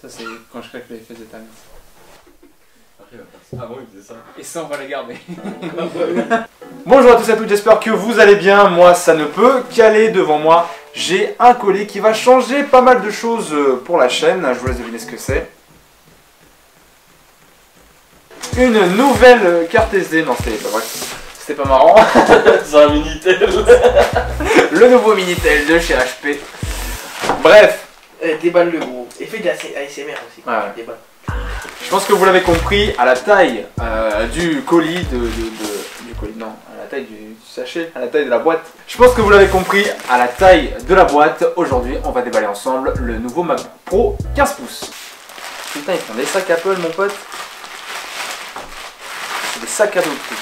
Ça c'est quand je claque les fesses de ta mère. Ah bon, il faisait ça. Et ça on va le garder. Bonjour à tous et à toutes, j'espère que vous allez bien. Moi ça ne peut qu'aller. Devant moi j'ai un colis qui va changer pas mal de choses pour la chaîne. Je vous laisse deviner ce que c'est. Une nouvelle carte SD. Non, c'était pas vrai. C'était pas marrant. C'est un Minitel. Le nouveau Minitel de chez HP. Bref. Déballe le gros. Et fais de la ASMR aussi. Ouais. Déballe. Je pense que vous l'avez compris, à la taille du colis du colis, non, à la taille du sachet, à la taille de la boîte. Je pense que vous l'avez compris, à la taille de la boîte, aujourd'hui on va déballer ensemble le nouveau MacBook Pro 15 pouces. Putain, ils font des sacs Apple mon pote. Des sacs à dos de trucs.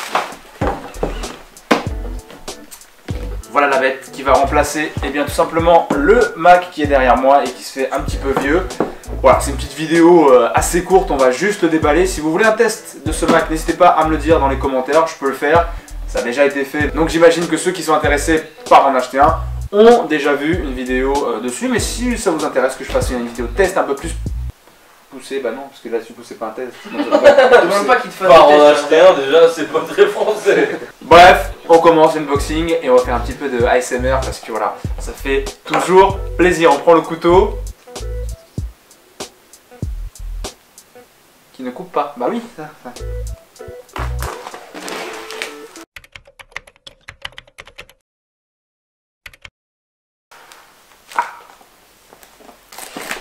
Voilà la bête qui va remplacer tout simplement le Mac qui est derrière moi et qui se fait un petit peu vieux. Voilà, c'est une petite vidéo assez courte, on va juste le déballer. Si vous voulez un test de ce Mac, n'hésitez pas à me le dire dans les commentaires, je peux le faire. Ça a déjà été fait, donc j'imagine que ceux qui sont intéressés par en acheter un ont déjà vu une vidéo dessus. Mais si ça vous intéresse que je fasse une vidéo test un peu plus poussée, bah non, parce que là du coup c'est pas un test. Je demande pas qu'il te fasse Par un en test. acheter un déjà, c'est pas très français. Bref, on commence l'unboxing et on va faire un petit peu de ASMR parce que voilà, ça fait toujours plaisir. On prend le couteau. Qui ne coupe pas. Bah oui, ça.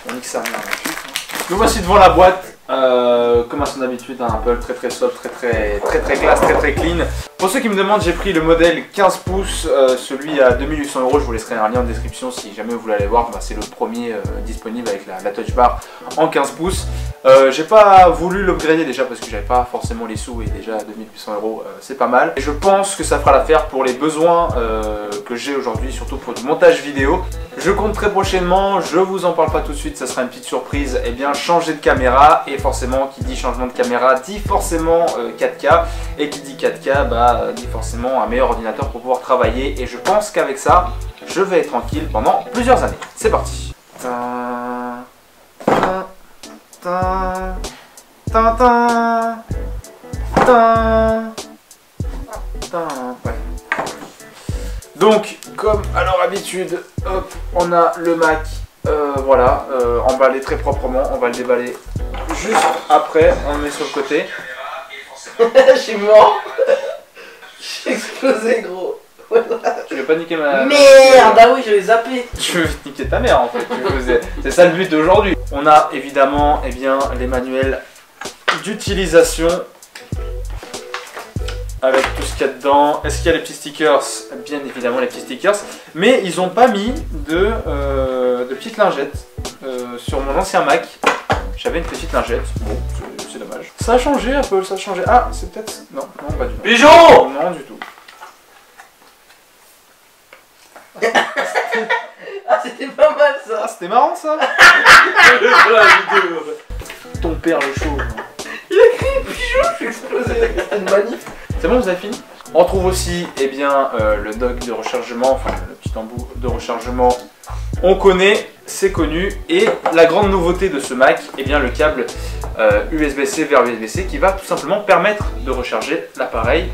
On nique ça. Nous voici devant la boîte. Comme à son habitude, un Apple très sobre, très classe, très clean. Pour ceux qui me demandent, j'ai pris le modèle 15 pouces, celui à 2800 €. Je vous laisserai un lien en description si jamais vous voulez aller voir. Bah, c'est le premier disponible avec la touch bar en 15 pouces. J'ai pas voulu l'upgrader déjà parce que j'avais pas forcément les sous et déjà 2800 € c'est pas mal. Et je pense que ça fera l'affaire pour les besoins que j'ai aujourd'hui, surtout pour du montage vidéo. Je compte très prochainement, je vous en parle pas tout de suite, ça sera une petite surprise, changer de caméra. Et forcément, qui dit changement de caméra dit forcément 4K. Et qui dit 4K, dit forcément un meilleur ordinateur pour pouvoir travailler. Et je pense qu'avec ça, je vais être tranquille pendant plusieurs années. C'est parti. Ouais. Donc, comme à leur habitude, hop, on a le Mac, voilà, emballé très proprement. On va le déballer juste après. On le met sur le côté. Je suis mort. J'ai explosé gros. Voilà. Tu veux pas niquer ma... Merde, ah oui, je vais zapper. Tu veux niquer ta mère en fait. C'est ça le but d'aujourd'hui. On a évidemment les manuels d'utilisation avec tout ce qu'il y a dedans. Est-ce qu'il y a les petits stickers? Bien évidemment les petits stickers. Mais ils n'ont pas mis de petites lingettes. Sur mon ancien Mac, j'avais une petite lingette. Bon, c'est dommage. Ça a changé Apple, ça a changé. Ah, c'est peut-être... Non, pas du tout. Pigeon! Non, du tout. Ah, c'était pas mal ça. Ah, c'était marrant ça. Ton père le chauve. Il a crié pigeon, je suis explosé. C'était une manif. C'est bon, vous avez fini? On trouve aussi le dock de rechargement, enfin le petit embout de rechargement. On connaît, c'est connu. Et la grande nouveauté de ce Mac, le câble USB-C vers USB-C qui va tout simplement permettre de recharger l'appareil.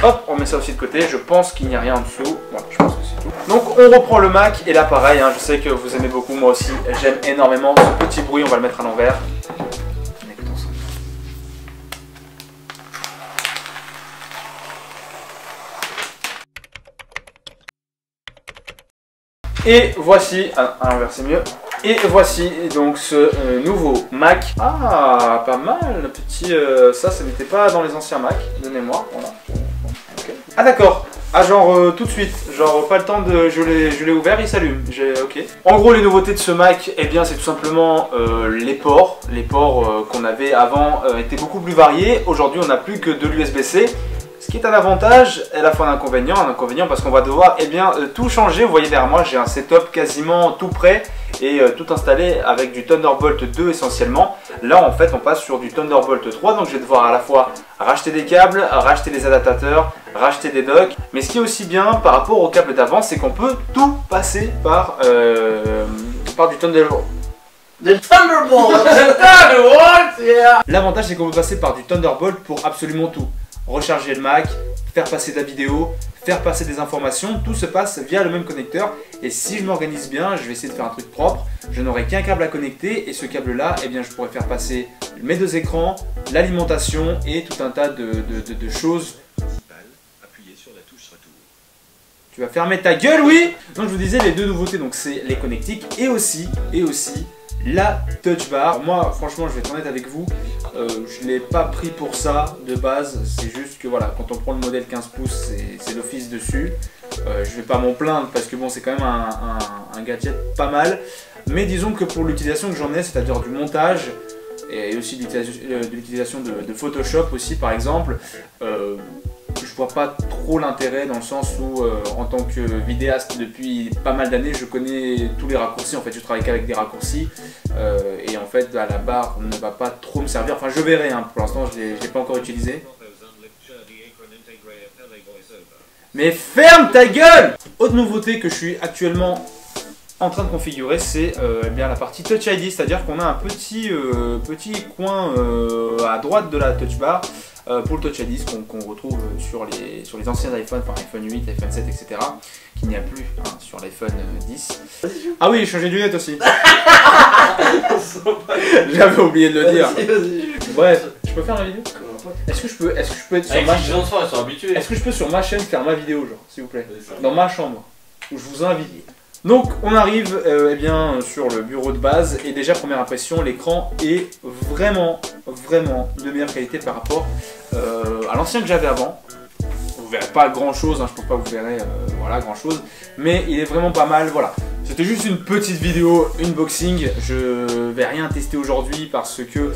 Hop, on met ça aussi de côté. Je pense qu'il n'y a rien en dessous. Voilà, je pense que c'est tout. Donc on reprend le Mac et l'appareil. Je sais que vous aimez beaucoup, moi aussi. J'aime énormément ce petit bruit. On va le mettre à l'envers. On écoute ensemble. Et voici, à l'envers c'est mieux. Et voici donc ce nouveau Mac. Ah, pas mal, le petit. Ça n'était pas dans les anciens Mac de mémoire. Voilà. Okay. Ah d'accord. Ah genre tout de suite. Genre pas le temps de. Je l'ai ouvert, il s'allume. Ok. En gros les nouveautés de ce Mac, c'est tout simplement les ports. Les ports qu'on avait avant étaient beaucoup plus variés. Aujourd'hui on n'a plus que de l'USB-C. Ce qui est un avantage et à la fois un inconvénient parce qu'on va devoir tout changer. Vous voyez derrière moi j'ai un setup quasiment tout prêt et tout installé avec du Thunderbolt 2 essentiellement. Là en fait on passe sur du Thunderbolt 3, donc je vais devoir à la fois racheter des câbles, racheter des adaptateurs, racheter des docks. Mais ce qui est aussi bien par rapport au câble d'avant, c'est qu'on peut tout passer par du Thunderbolt. The Thunderbolt. Thunderbolt, yeah. L'avantage c'est qu'on peut passer par du Thunderbolt pour absolument tout. Recharger le Mac, faire passer de la vidéo, faire passer des informations, tout se passe via le même connecteur. Et si je m'organise bien, je vais essayer de faire un truc propre, je n'aurai qu'un câble à connecter et ce câble là, eh bien je pourrais faire passer mes deux écrans, l'alimentation et tout un tas de choses. Appuyez sur la touche retour. Tu vas fermer ta gueule, oui. Donc je vous disais les deux nouveautés, donc c'est les connectiques et aussi la touch bar. Moi franchement je vais être honnête avec vous, je l'ai pas pris pour ça de base, c'est juste que voilà, quand on prend le modèle 15 pouces c'est l'office dessus. Je vais pas m'en plaindre parce que bon c'est quand même un gadget pas mal, mais disons que pour l'utilisation que j'en ai, c'est-à-dire du montage et aussi de l'utilisation de Photoshop aussi par exemple, je vois pas trop l'intérêt dans le sens où en tant que vidéaste depuis pas mal d'années je connais tous les raccourcis, en fait je travaille qu'avec des raccourcis et en fait la barre ne va pas trop me servir, enfin je verrai hein. Pour l'instant je l'ai pas encore utilisé. Mais ferme ta gueule! Autre nouveauté que je suis actuellement en train de configurer, c'est eh bien la partie Touch ID, c'est-à-dire qu'on a un petit coin à droite de la touch bar pour le Touch ID qu'on retrouve sur les anciens iPhones, enfin iPhone 8, iPhone 7, etc. Qu'il n'y a plus hein, sur l'iPhone 10. Ah oui, j'ai changé de lunettes aussi. J'avais oublié de le dire. Bref, je peux faire la vidéo? Est-ce que je peux être sur ma chaîne? Ils sont habitués. Est-ce que je peux sur ma chaîne faire ma vidéo, genre, s'il vous plaît? Dans ma chambre, où je vous invite. Donc on arrive eh bien, sur le bureau de base et déjà première impression, l'écran est vraiment de meilleure qualité par rapport à l'ancien que j'avais avant. Vous verrez pas grand chose, hein, je pense pas que vous verrez voilà, grand chose, mais il est vraiment pas mal, voilà. C'était juste une petite vidéo unboxing, je vais rien tester aujourd'hui parce que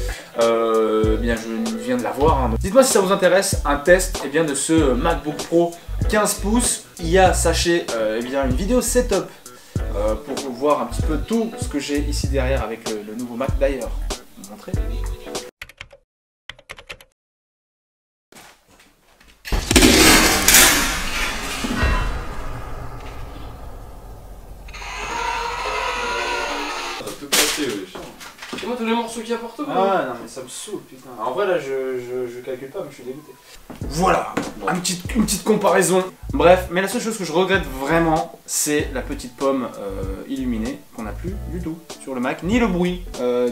bien, je viens de l'avoir. Hein. Dites-moi si ça vous intéresse, un test eh bien, de ce MacBook Pro 15 pouces. Il y a, sachez, eh bien, une vidéo setup pour voir un petit peu tout ce que j'ai ici derrière avec le nouveau Mac d'ailleurs. Je vais vous montrer. C'est moi tous les morceaux qu'il y a pour toi. Ah non mais ça me saoule putain. En vrai là je calcule pas mais je suis dégoûté. Voilà, une petite comparaison. Bref, mais la seule chose que je regrette vraiment, c'est la petite pomme illuminée qu'on n'a plus du tout sur le Mac, ni le bruit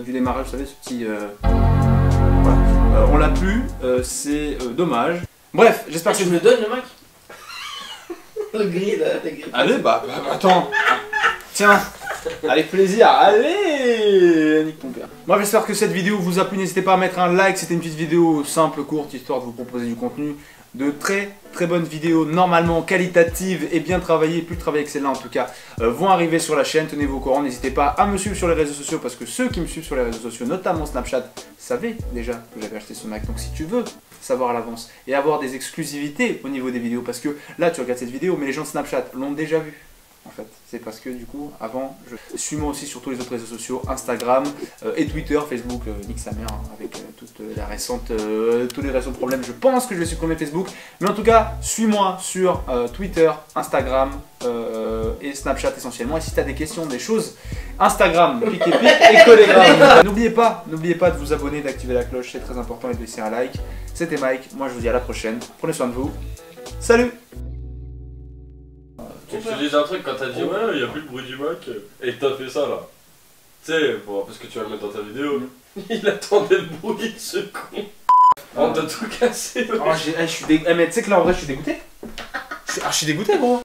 du démarrage, vous savez ce petit... voilà. On l'a plus, c'est dommage. Bref, j'espère que tu me le donnes le Mac. Le gris là, le gris. Allez bah attends. Tiens. Avec plaisir, allez, nique ton père. Moi j'espère que cette vidéo vous a plu, n'hésitez pas à mettre un like, c'était une petite vidéo simple, courte, histoire de vous proposer du contenu. De très bonnes vidéos, normalement qualitatives et bien travaillées, plus travaillées que celle-là en tout cas, vont arriver sur la chaîne, tenez-vous au courant, n'hésitez pas à me suivre sur les réseaux sociaux parce que ceux qui me suivent sur les réseaux sociaux, notamment Snapchat, savaient déjà que j'avais acheté ce Mac, donc si tu veux savoir à l'avance et avoir des exclusivités au niveau des vidéos, parce que là tu regardes cette vidéo mais les gens de Snapchat l'ont déjà vue. En fait, c'est parce que du coup, avant, suis-moi aussi sur tous les autres réseaux sociaux, Instagram et Twitter, Facebook, nique sa mère, hein, avec tous les récents problèmes. Je pense que je vais supprimer Facebook, mais en tout cas, suis-moi sur Twitter, Instagram et Snapchat essentiellement. Et si tu as des questions, des choses, Instagram, pique et Telegram. N'oubliez pas de vous abonner, d'activer la cloche, c'est très important, et de laisser un like. C'était Mike, moi je vous dis à la prochaine. Prenez soin de vous. Salut! Tu te dis un truc quand t'as dit ouais, il y a plus le bruit du Mac et que t'as fait ça là. Tu sais, bon, parce que tu vas le mettre dans ta vidéo. Il attendait le bruit, ce con. On t'a tout cassé. Oh, je suis dégoûté. Mais tu sais que là en vrai je suis dégoûté. Je suis dégoûté gros.